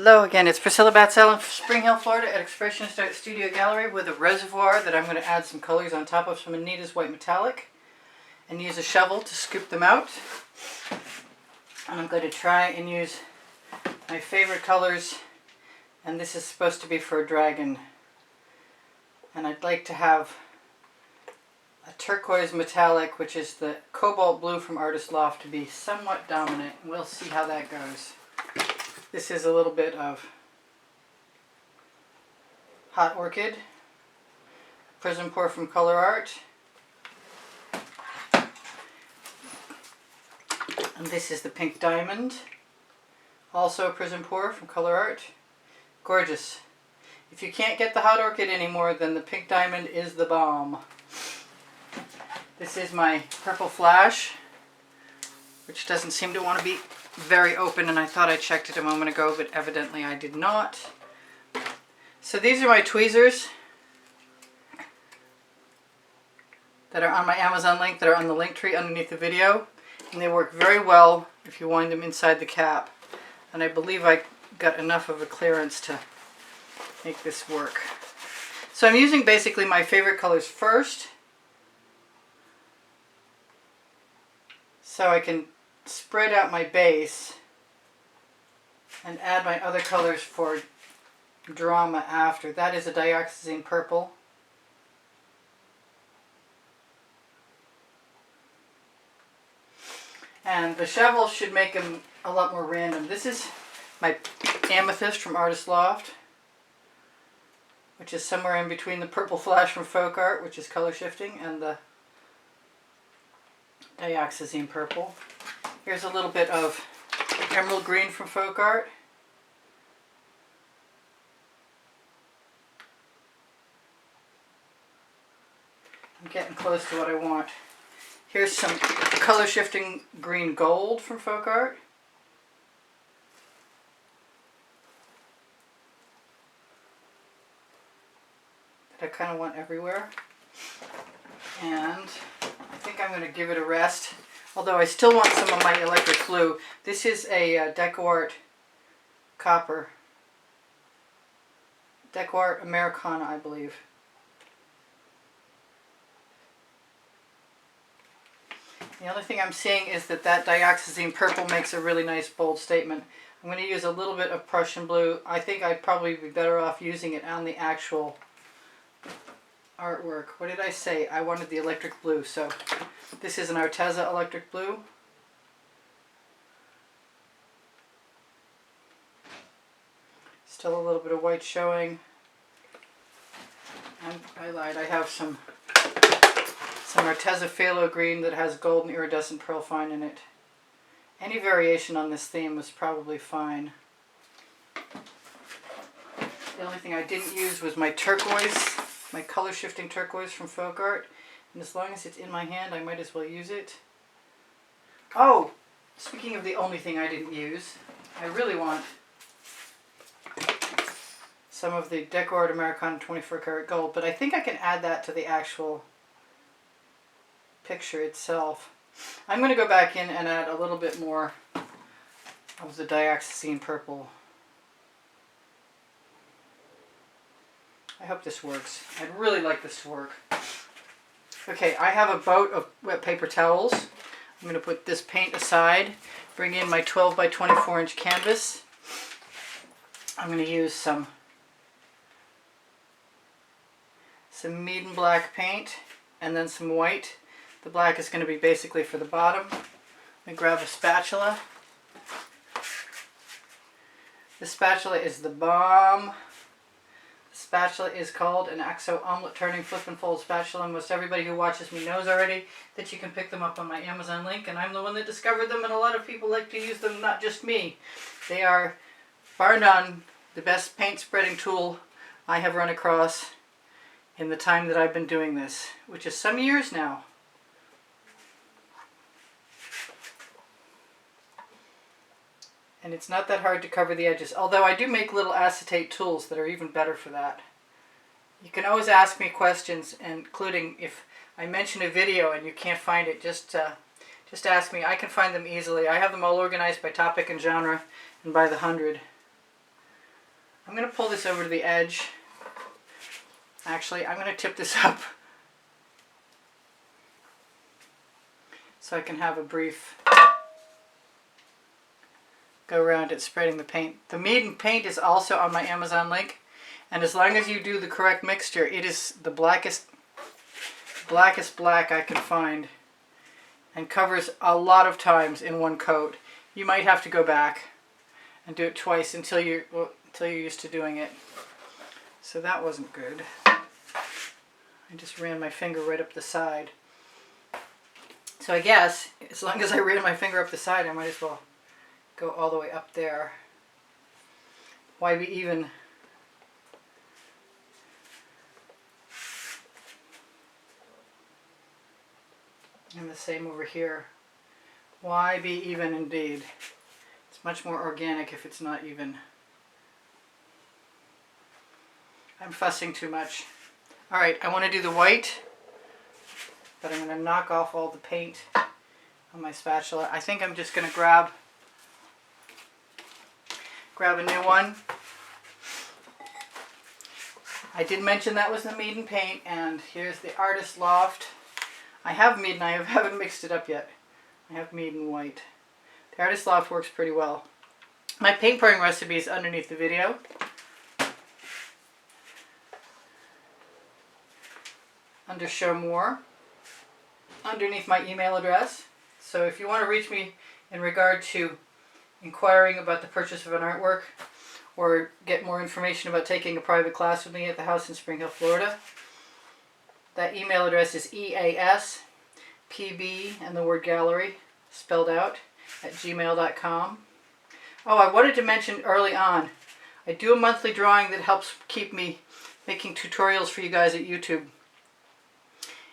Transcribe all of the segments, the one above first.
Hello again, it's Priscilla Batzell in Spring Hill, Florida at Expressionist Art Studio Gallery with a reservoir that I'm going to add some colors on top of some Anita's white metallic and use a shovel to scoop them out. And I'm going to try and use my favorite colors, and this is supposed to be for a dragon. And I'd like to have a turquoise metallic, which is the cobalt blue from Artist Loft, to be somewhat dominant. We'll see how that goes. This is a little bit of Hot Orchid, Prism Pour from Color Art, and this is the Pink Diamond, also Prism Pour from Color Art. Gorgeous. If you can't get the Hot Orchid anymore, then the Pink Diamond is the bomb. This is my Purple Flash, which doesn't seem to want to be very open, and I thought I checked it a moment ago, but evidently I did not. So these are my tweezers that are on my Amazon link, that are on the link tree underneath the video, and they work very well if you wind them inside the cap. And I believe I got enough of a clearance to make this work. So I'm using basically my favorite colors first, so I can spread out my base and add my other colors for drama after. That is a dioxazine purple. And the shovel should make them a lot more random. This is my Amethyst from Artist Loft, which is somewhere in between the Purple Flash from Folk Art, which is color shifting, and the dioxazine purple. Here's a little bit of Emerald Green from Folk Art. I'm getting close to what I want. Here's some color shifting Green Gold from Folk Art. That I kind of want everywhere. And I think I'm going to give it a rest. Although I still want some of my electric blue. This is a Deco Art copper. Deco Art Americana, I believe. The only thing I'm seeing is that dioxazine purple makes a really nice bold statement. I'm going to use a little bit of Prussian blue. I think I'd probably be better off using it on the actual artwork. What did I say? I wanted the electric blue, so this is an Arteza electric blue. Still a little bit of white showing. And I lied, I have some Arteza phthalo green that has gold and iridescent pearl fine in it. Any variation on this theme was probably fine. The only thing I didn't use was my turquoise, my color shifting turquoise from Folk Art. And as long as it's in my hand, I might as well use it. Oh, speaking of the only thing I didn't use, I really want some of the Deco Art Americana 24 karat gold, but I think I can add that to the actual picture itself. I'm going to go back in and add a little bit more of the dioxazine purple. I hope this works. I'd really like this to work. Okay, I have a boat of wet paper towels. I'm going to put this paint aside, bring in my 12 by 24 inch canvas. I'm going to use some Meeden black paint and then some white. The black is going to be basically for the bottom. I'm going to grab a spatula. The spatula is the bomb. The spatula is called an Axo Omelette Turning Flip and Fold Spatula. Most everybody who watches me knows already that you can pick them up on my Amazon link, and I'm the one that discovered them, and a lot of people like to use them, not just me. They are, bar none, the best paint spreading tool I have run across in the time that I've been doing this, which is some years now. And it's not that hard to cover the edges, although I do make little acetate tools that are even better for that. You can always ask me questions, including if I mention a video and you can't find it, just ask me. I can find them easily. I have them all organized by topic and genre and by the 100. I'm going to pull this over to the edge. Actually, I'm going to tip this up so I can have a brief go around it spreading the paint. The Meeden paint is also on my Amazon link, and as long as you do the correct mixture, it is the blackest black I can find and covers a lot of times in one coat. You might have to go back and do it twice until you're used to doing it. So that wasn't good. I just ran my finger right up the side. So I guess as long as I ran my finger up the side, I might as well go all the way up there. Why be even? And the same over here. Why be even indeed? It's much more organic if it's not even. I'm fussing too much. Alright, I want to do the white, but I'm going to knock off all the paint on my spatula. I think I'm just going to grab a new one. I did mention that was the Meeden paint, and here's the Artist Loft. I have Meeden, I haven't mixed it up yet. I have Meeden white. The Artist Loft works pretty well. My paint pouring recipe is underneath the video. Under Show More. Underneath my email address. So if you want to reach me in regard to inquiring about the purchase of an artwork or get more information about taking a private class with me at the house in Spring Hill, Florida, that email address is easpb and the word gallery spelled out at gmail.com. Oh, I wanted to mention early on, I do a monthly drawing that helps keep me making tutorials for you guys at YouTube.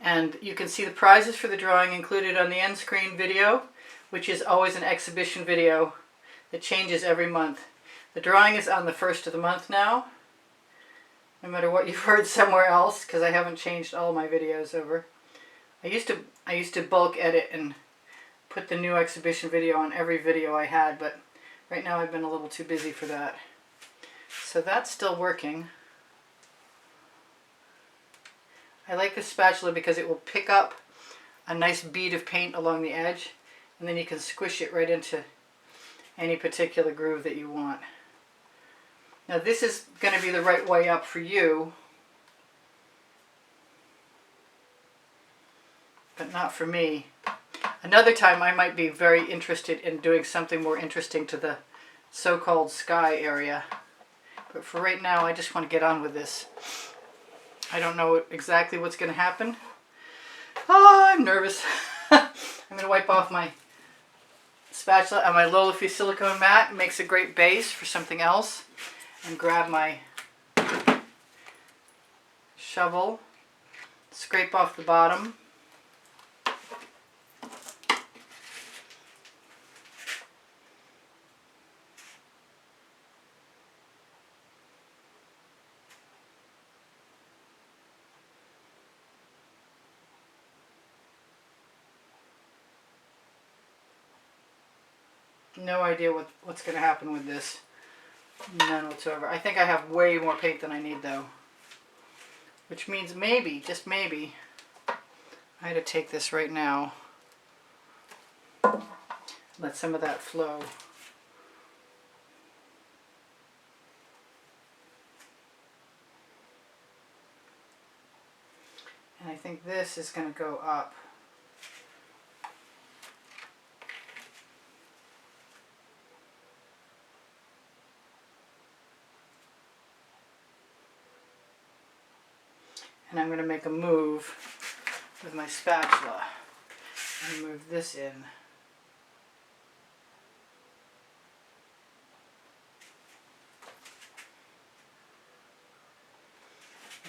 And you can see the prizes for the drawing included on the end screen video, which is always an exhibition video that changes every month. The drawing is on the first of the month now, no matter what you've heard somewhere else, because I haven't changed all my videos over. I used to bulk edit and put the new exhibition video on every video I had, but right now I've been a little too busy for that. So that's still working. I like this spatula because it will pick up a nice bead of paint along the edge, and then you can squish it right into any particular groove that you want. Now this is going to be the right way up for you, but not for me. Another time I might be very interested in doing something more interesting to the so-called sky area. But for right now, I just want to get on with this. I don't know exactly what's going to happen. Oh, I'm nervous. I'm going to wipe off my spatula and my Lolafy silicone mat. It makes a great base for something else. And grab my shovel, scrape off the bottom. No idea what's going to happen with this. None whatsoever. I think I have way more paint than I need though. Which means maybe, just maybe, I had to take this right now. Let some of that flow. And I think this is going to go up. And I'm going to make a move with my spatula and move this in.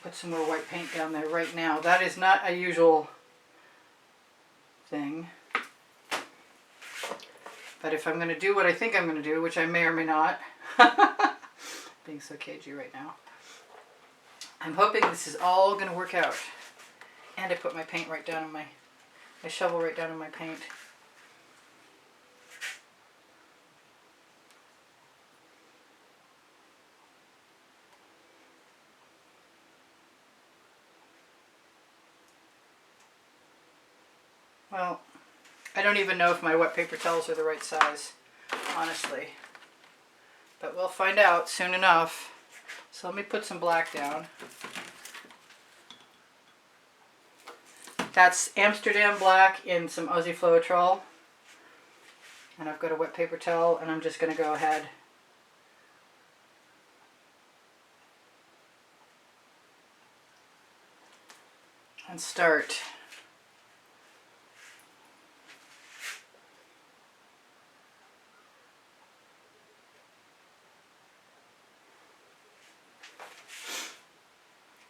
Put some more white paint down there right now. That is not a usual thing. But if I'm going to do what I think I'm going to do, which I may or may not, being so cagey right now, I'm hoping this is all going to work out. And I put my paint right down in my shovel right down in my paint. Well, I don't even know if my wet paper towels are the right size, honestly. But we'll find out soon enough. So let me put some black down. That's Amsterdam black in some Aussie Floetrol. And I've got a wet paper towel, and I'm just going to go ahead and start.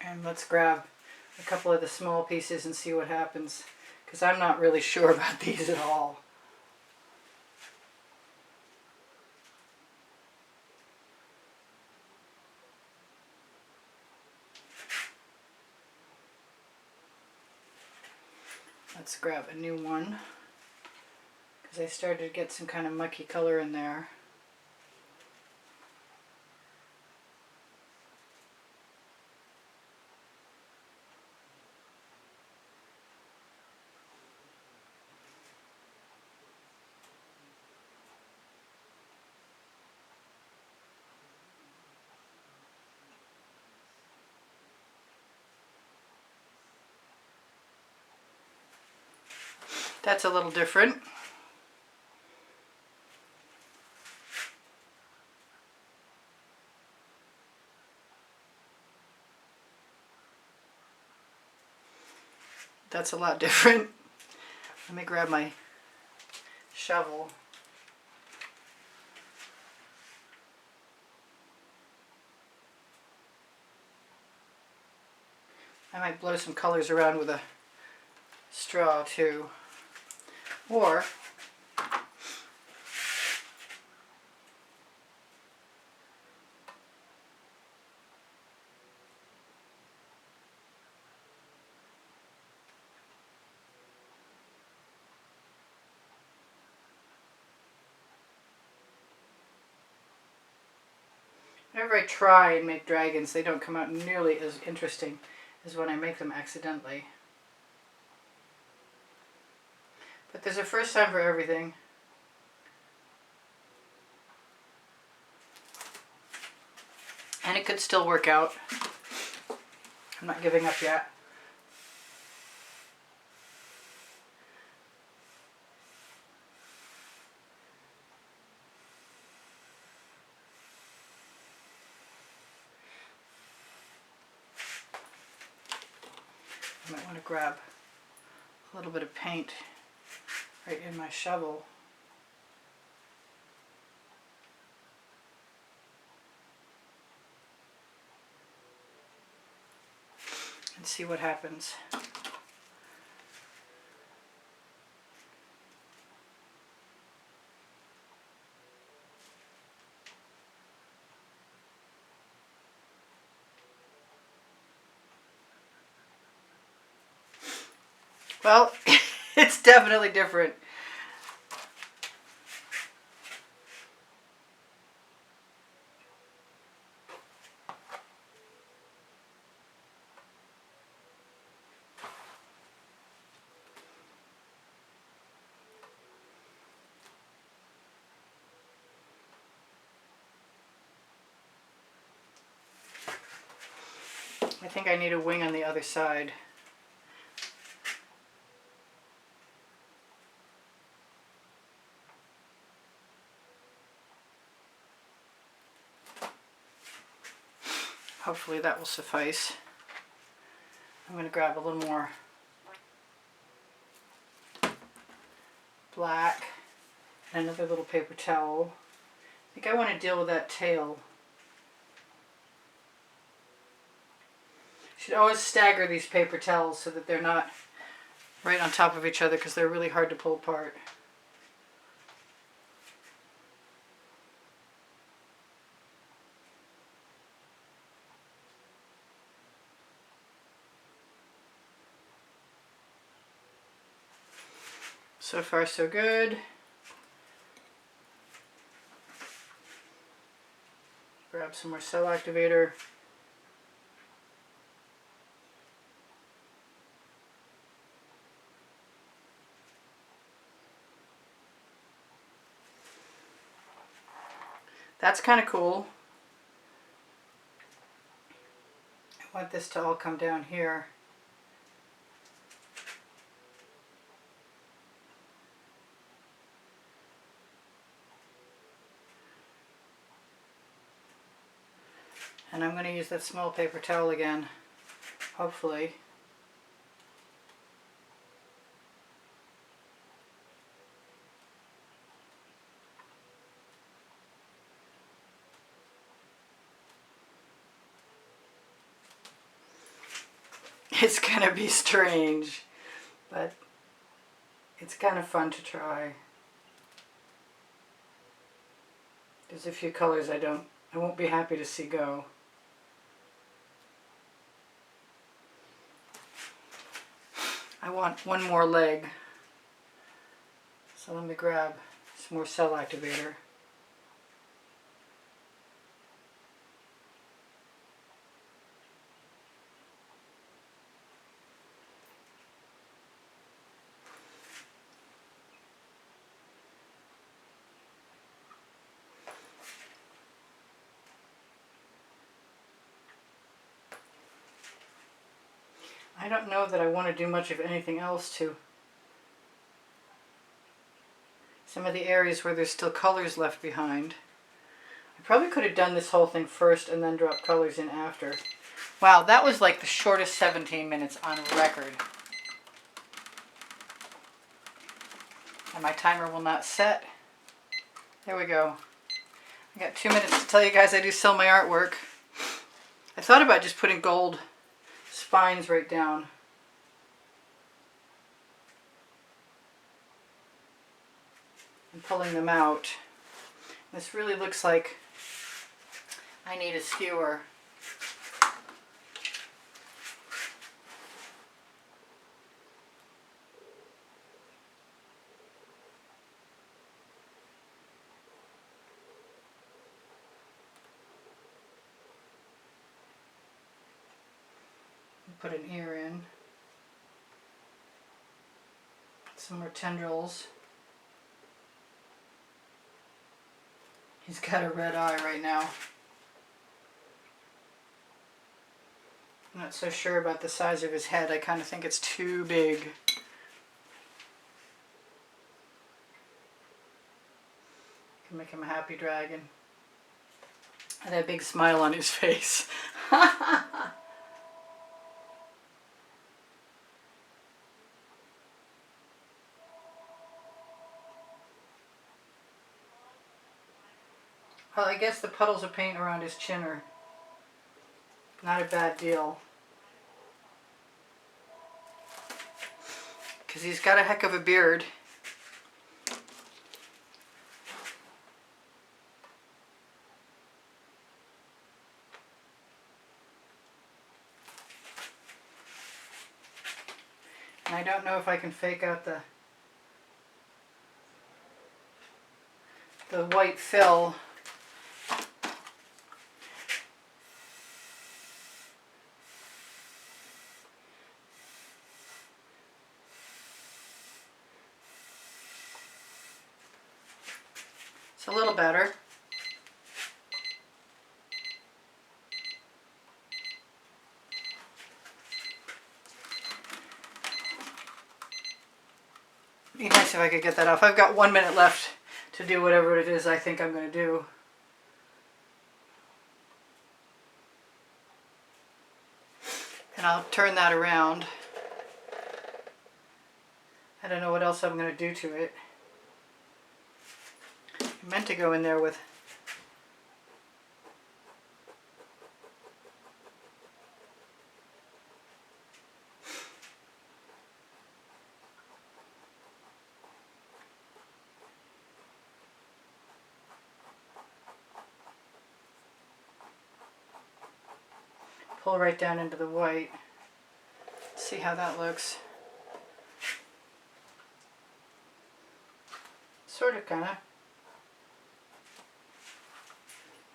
And let's grab a couple of the small pieces and see what happens, because I'm not really sure about these at all. Let's grab a new one, because I started to get some kind of mucky color in there. That's a little different. That's a lot different. Let me grab my shovel. I might blow some colors around with a straw too. Or whenever I try and make dragons, they don't come out nearly as interesting as when I make them accidentally. But there's a first time for everything. And it could still work out. I'm not giving up yet. I might want to grab a little bit of paint right in my shovel. And see what happens. Well, it's definitely different. I think I need a wing on the other side. Hopefully that will suffice. I'm going to grab a little more black and another little paper towel. I think I want to deal with that tail. You should always stagger these paper towels so that they're not right on top of each other, because they're really hard to pull apart. So far so good. Grab some more cell activator. That's kind of cool. I want this to all come down here. And I'm going to use that small paper towel again, hopefully. It's going to be strange, but it's kind of fun to try. There's a few colors I won't be happy to see go. I want one more leg, so let me grab some more cell activator. I don't know that I want to do much of anything else to some of the areas where there's still colors left behind. I probably could have done this whole thing first and then drop colors in after. Wow, that was like the shortest 17 minutes on record. And my timer will not set. There we go. I got 2 minutes to tell you guys I do sell my artwork. I thought about just putting gold spines right down. And pulling them out. This really looks like I need a skewer. Put an ear in. Some more tendrils. He's got a red eye right now. I'm not so sure about the size of his head. I kind of think it's too big. Can make him a happy dragon. And that big smile on his face. Well, I guess the puddles of paint around his chin are not a bad deal. Because he's got a heck of a beard. And I don't know if I can fake out the white fill. It's a little better. It'd be nice if I could get that off. I've got 1 minute left to do whatever it is I think I'm going to do. And I'll turn that around. I don't know what else I'm going to do to it. I meant to go in there with pull right down into the white. See how that looks. Sort of, kind of.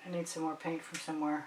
I need some more paint from somewhere.